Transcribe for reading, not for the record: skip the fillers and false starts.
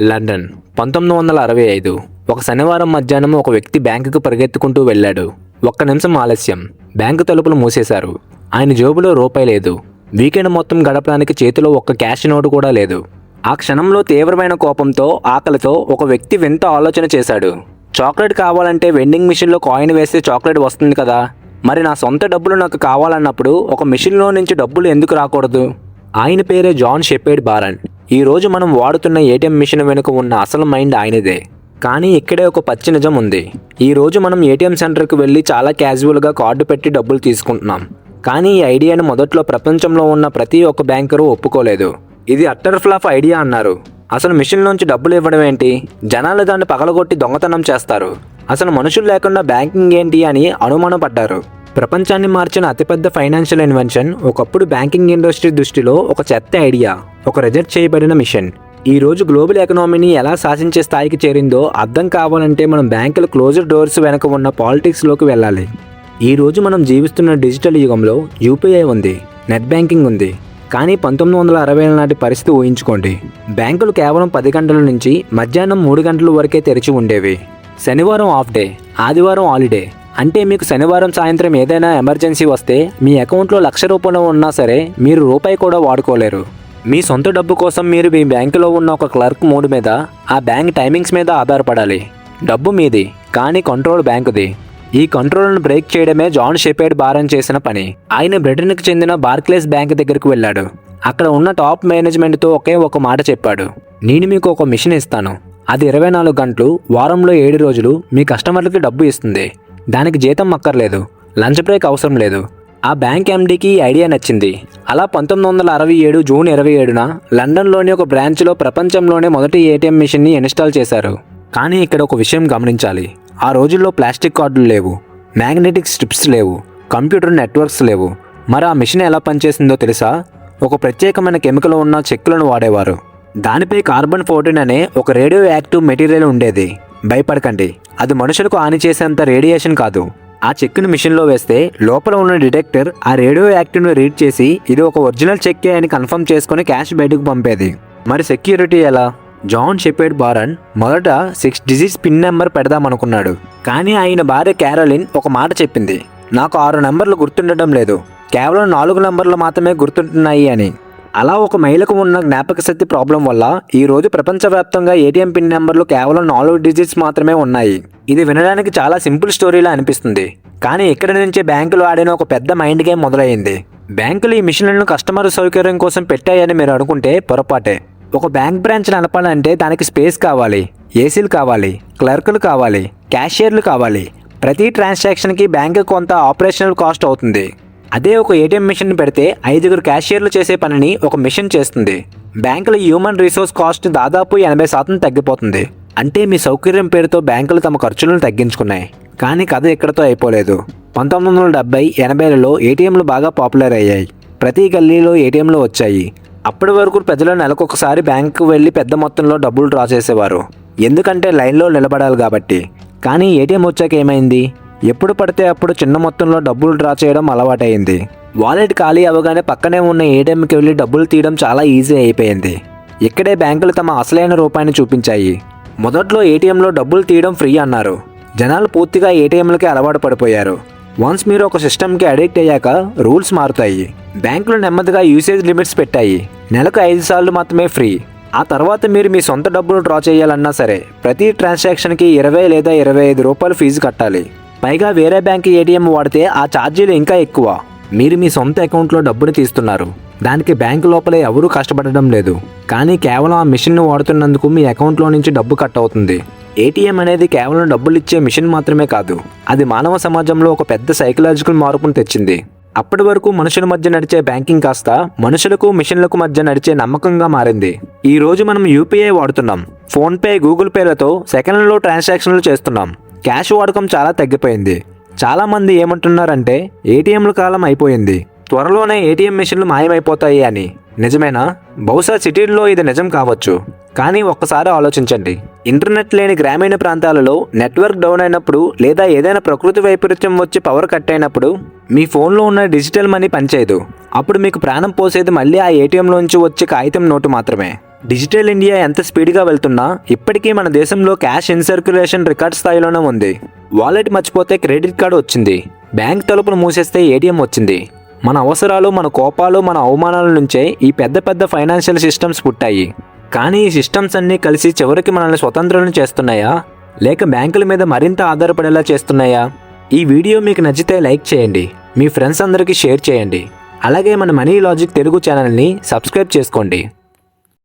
London 1965 ఒక శనివారం మధ్యాహ్నం ఒక వ్యక్తి బ్యాంకుకు పరిగెత్తుకుంటూ వెళ్ళాడు. ఒక్క నిమిషం ఆలస్యం. బ్యాంకు తలుపులు మూసేశారు. ఆయన జేబులో రూపాయి లేదు. వీకెండ్ మొత్తం గడపడానికి చేతిలో ఒక్క క్యాష్ నోటు కూడా లేదు. ఆ క్షణంలో తీవ్రమైన కోపంతో, ఆకలితో ఒక వ్యక్తి వింత ఆలోచన చేశాడు. చాక్లెట్ కావాలంటే వెండింగ్ మిషన్లో కాయిన్ వేస్తే చాక్లెట్ వస్తుంది కదా, మరి నా సొంత డబ్బులు నాకు కావాలన్నప్పుడు ఒక మిషన్లో నుంచి డబ్బులు ఎందుకు రాకూడదు? ఆయన పేరే జాన్ షెపర్డ్ బారన్. ఈరోజు మనం వాడుతున్న ఏటీఎం మిషన్ వెనుక ఉన్న అసలు మైండ్ ఆయనదే. కానీ ఇక్కడే ఒక పచ్చి నిజం ఉంది. ఈరోజు మనం ఏటీఎం సెంటర్కి వెళ్ళి చాలా క్యాజువల్గా కార్డు పెట్టి డబ్బులు తీసుకుంటున్నాం. కానీ ఈ ఐడియాను మొదట్లో ప్రపంచంలో ఉన్న ప్రతి ఒక్క బ్యాంకరు ఒప్పుకోలేదు. ఇది అట్టర్ ఫ్లాప్ ఐడియా అన్నారు. అసలు మిషన్లోంచి డబ్బులు ఇవ్వడం ఏంటి? జనాలు దాన్ని పగలగొట్టి దొంగతనం చేస్తారు. అసలు మనుషులు లేకుండా బ్యాంకింగ్ ఏంటి అని అనుమానపడ్డారు. ప్రపంచాన్ని మార్చిన అతిపెద్ద ఫైనాన్షియల్ ఇన్వెన్షన్ ఒకప్పుడు బ్యాంకింగ్ ఇండస్ట్రీ దృష్టిలో ఒక చెత్త ఐడియా, ఒక రిజెక్ట్ చేయబడిన మిషన్. ఈ రోజు గ్లోబల్ ఎకనామీని ఎలా శాసించే స్థాయికి చేరిందో అర్థం కావాలంటే మనం బ్యాంకుల క్లోజ్డ్ డోర్స్ వెనక ఉన్న పాలిటిక్స్లోకి వెళ్ళాలి. ఈ రోజు మనం జీవిస్తున్న డిజిటల్ యుగంలో యూపీఐ ఉంది, నెట్ బ్యాంకింగ్ ఉంది. కానీ 1960 నాటి పరిస్థితి ఊహించుకోండి. బ్యాంకులు కేవలం 10 గంటల నుంచి మధ్యాహ్నం 3 గంటల వరకే తెరిచి ఉండేవి. శనివారం ఆఫ్ డే, ఆదివారం హాలిడే. అంటే మీకు శనివారం సాయంత్రం ఏదైనా ఎమర్జెన్సీ వస్తే మీ అకౌంట్లో ₹1,00,000 ఉన్నా సరే మీరు రూపాయి కూడా వాడుకోలేరు. మీ సొంత డబ్బు కోసం మీరు మీ బ్యాంకులో ఉన్న ఒక క్లర్క్ మూడ్ మీద, ఆ బ్యాంక్ టైమింగ్స్ మీద ఆధారపడాలి. డబ్బు మీది, కానీ కంట్రోల్ బ్యాంకుది. ఈ కంట్రోల్ను బ్రేక్ చేయడమే జాన్ షెపర్డ్ బారన్ చేసిన పని. ఆయన బ్రిటన్కి చెందిన బార్క్లేస్ బ్యాంక్ దగ్గరకు వెళ్ళాడు. అక్కడ ఉన్న టాప్ మేనేజ్మెంట్తో ఒకే ఒక మాట చెప్పాడు. నేను మీకు ఒక మిషన్ ఇస్తాను. అది 24 గంటలు, వారంలో 7 రోజులు మీ కస్టమర్లకి డబ్బు ఇస్తుంది. దానికి జీతం అక్కర్లేదు, లంచ్ బ్రేక్ అవసరం లేదు. ఆ బ్యాంక్ ఎండీకి ఈ ఐడియా నచ్చింది. అలా 1967 జూన్ 27న లండన్లోని ఒక బ్రాంచ్లో ప్రపంచంలోనే మొదటి ఏటీఎం మిషన్ని ఇన్స్టాల్ చేశారు. కానీ ఇక్కడ ఒక విషయం గమనించాలి. ఆ రోజుల్లో ప్లాస్టిక్ కార్డులు లేవు, మ్యాగ్నెటిక్ స్ట్రిప్స్ లేవు, కంప్యూటర్ నెట్వర్క్స్ లేవు. మరి ఆ మిషన్ ఎలా పనిచేసిందో తెలుసా? ఒక ప్రత్యేకమైన కెమికల్ ఉన్న చెక్కులను వాడేవారు. దానిపై కార్బన్ 14 అనే ఒక రేడియో యాక్టివ్ మెటీరియల్ ఉండేది. భయపడకండి, అది మనుషులకు హాని చేసేంత రేడియేషన్ కాదు. ఆ చెక్కును మిషన్లో వేస్తే లోపల ఉన్న డిటెక్టర్ ఆ రేడియో యాక్టివ్ను రీడ్ చేసి ఇది ఒక ఒరిజినల్ చెక్కే అని కన్ఫర్మ్ చేసుకుని క్యాష్ బయటకు పంపేది. మరి సెక్యూరిటీ ఎలా? జాన్ షెపర్డ్ బారన్ మొదట 6 డిజిట్స్ పిన్ నెంబర్ పెడదామనుకున్నాడు. కానీ ఆయన భార్య క్యారోలిన్ ఒక మాట చెప్పింది. నాకు 6 నెంబర్లు గుర్తుండటం లేదు, కేవలం 4 నెంబర్లు మాత్రమే గుర్తుంటున్నాయి అని. అలా ఒక మహిళకు ఉన్న జ్ఞాపక శక్తి ప్రాబ్లం వల్ల ఈరోజు ప్రపంచవ్యాప్తంగా ఏటీఎం పిన్ నెంబర్లు కేవలం 4 డిజిట్స్ మాత్రమే ఉన్నాయి. ఇది వినడానికి చాలా సింపుల్ స్టోరీలా అనిపిస్తుంది. కానీ ఇక్కడి నుంచే బ్యాంకులు ఆడిన ఒక పెద్ద మైండ్ గేమ్ మొదలైంది. బ్యాంకులు ఈ మిషన్లను కస్టమర్ సౌకర్యం కోసం పెట్టాయని మీరు అనుకుంటే పొరపాటే. ఒక బ్యాంక్ బ్రాంచ్ నడపాలంటే దానికి స్పేస్ కావాలి, ఏసీలు కావాలి, క్లర్కులు కావాలి, క్యాషియర్లు కావాలి. ప్రతి ట్రాన్సాక్షన్కి బ్యాంకు కొంత ఆపరేషనల్ కాస్ట్ అవుతుంది. అదే ఒక ఏటీఎం మిషన్ పెడితే 5 క్యాషియర్లు చేసే పనిని ఒక మిషన్ చేస్తుంది. బ్యాంకుల హ్యూమన్ రిసోర్స్ కాస్ట్ దాదాపు 80% తగ్గిపోతుంది. అంటే మీ సౌకర్యం పేరుతో బ్యాంకులు తమ ఖర్చులను తగ్గించుకున్నాయి. కానీ కథ ఇక్కడతో అయిపోలేదు. 1970, 80లలో ఏటీఎంలు బాగా పాపులర్ అయ్యాయి. ప్రతి గల్లీలో ఏటీఎంలు వచ్చాయి. అప్పటి వరకు ప్రజలు నెలకొకసారి బ్యాంకుకు వెళ్ళి పెద్ద మొత్తంలో డబ్బులు డ్రా చేసేవారు. ఎందుకంటే లైన్లో నిలబడాలి కాబట్టి. కానీ ఏటీఎం వచ్చాక ఏమైంది? ఎప్పుడు పడితే అప్పుడు చిన్న మొత్తంలో డబ్బులు డ్రా చేయడం అలవాటైంది. వాలెట్ ఖాళీ అవగానే పక్కనే ఉన్న ఏటీఎంకి వెళ్ళి డబ్బులు తీయడం చాలా ఈజీ అయిపోయింది. ఇక్కడే బ్యాంకులు తమ అసలైన రూపాన్ని చూపించాయి. మొదట్లో ఏటీఎంలో డబ్బులు తీయడం ఫ్రీ అన్నారు. జనాలు పూర్తిగా ఏటీఎంలకి అలవాటు పడిపోయారు. వన్స్ మీరు ఒక సిస్టమ్కి అడిక్ట్ అయ్యాక రూల్స్ మారుతాయి. బ్యాంకులు నెమ్మదిగా యూసేజ్ లిమిట్స్ పెట్టాయి. నెలకు 5 సార్లు మాత్రమే ఫ్రీ. ఆ తర్వాత మీరు మీ సొంత డబ్బులు డ్రా చేయాలన్నా సరే ప్రతి ట్రాన్సాక్షన్కి 20 లేదా ₹25 ఫీజు కట్టాలి. పైగా వేరే బ్యాంక్ ఏటీఎం వాడితే ఆ ఛార్జీలు ఇంకా ఎక్కువ. మీరు మీ సొంత అకౌంట్లో డబ్బును తీస్తున్నారు. దానికి బ్యాంకు లోపలే ఎవరూ కష్టపడడం లేదు. కానీ కేవలం ఆ మిషన్ను వాడుతున్నందుకు మీ అకౌంట్లో నుంచి డబ్బు కట్ అవుతుంది. ఏటీఎం అనేది కేవలం డబ్బులు ఇచ్చే మిషన్ మాత్రమే కాదు, అది మానవ సమాజంలో ఒక పెద్ద సైకలాజికల్ మార్పును తెచ్చింది. అప్పటి వరకు మనుషుల మధ్య నడిచే బ్యాంకింగ్ కాస్త మనుషులకు మిషన్లకు మధ్య నడిచే నమ్మకంగా మారింది. ఈ రోజు మనం యూపీఐ వాడుతున్నాం. ఫోన్పే, గూగుల్ పేలతో సెకండ్లలో ట్రాన్సాక్షన్లు చేస్తున్నాం. క్యాష్ వాడకం చాలా తగ్గిపోయింది. చాలామంది ఏమంటున్నారంటే ఏటీఎంల కాలం అయిపోయింది, త్వరలోనే ఏటీఎం మిషన్లు మాయమైపోతాయి అని. నిజమేనా? బహుశా సిటీల్లో ఇది నిజం కావచ్చు. కానీ ఒక్కసారి ఆలోచించండి. ఇంటర్నెట్ లేని గ్రామీణ ప్రాంతాలలో నెట్వర్క్ డౌన్ అయినప్పుడు లేదా ఏదైనా ప్రకృతి వైపరీత్యం వచ్చి పవర్ కట్ అయినప్పుడు మీ ఫోన్లో ఉన్న డిజిటల్ మనీ పనిచేయదు. అప్పుడు మీకు ప్రాణం పోసేది మళ్ళీ ఆ ఏటీఎంలోంచి వచ్చే కాగితం నోటు మాత్రమే. డిజిటల్ ఇండియా ఎంత స్పీడ్గా వెళ్తున్నా ఇప్పటికీ మన దేశంలో క్యాష్ ఇన్ సర్క్యులేషన్ రికార్డ్ స్థాయిలోనే ఉంది. వాలెట్ మర్చిపోతే క్రెడిట్ కార్డు వచ్చింది, బ్యాంక్ తలుపులు మూసేస్తే ఏటీఎం వచ్చింది. మన అవసరాలు, మన కోపాలు, మన అవమానాల నుంచే ఈ పెద్ద పెద్ద ఫైనాన్షియల్ సిస్టమ్స్ పుట్టాయి. కానీ ఈ సిస్టమ్స్ అన్నీ కలిసి చివరికి మనల్ని స్వతంత్రం చేస్తున్నాయా, లేక బ్యాంకుల మీద మరింత ఆధారపడేలా చేస్తున్నాయా? ఈ వీడియో మీకు నచ్చితే లైక్ చేయండి, మీ ఫ్రెండ్స్ అందరికీ షేర్ చేయండి. అలాగే మన మనీ లాజిక్ తెలుగు ఛానల్ని సబ్స్క్రైబ్ చేసుకోండి.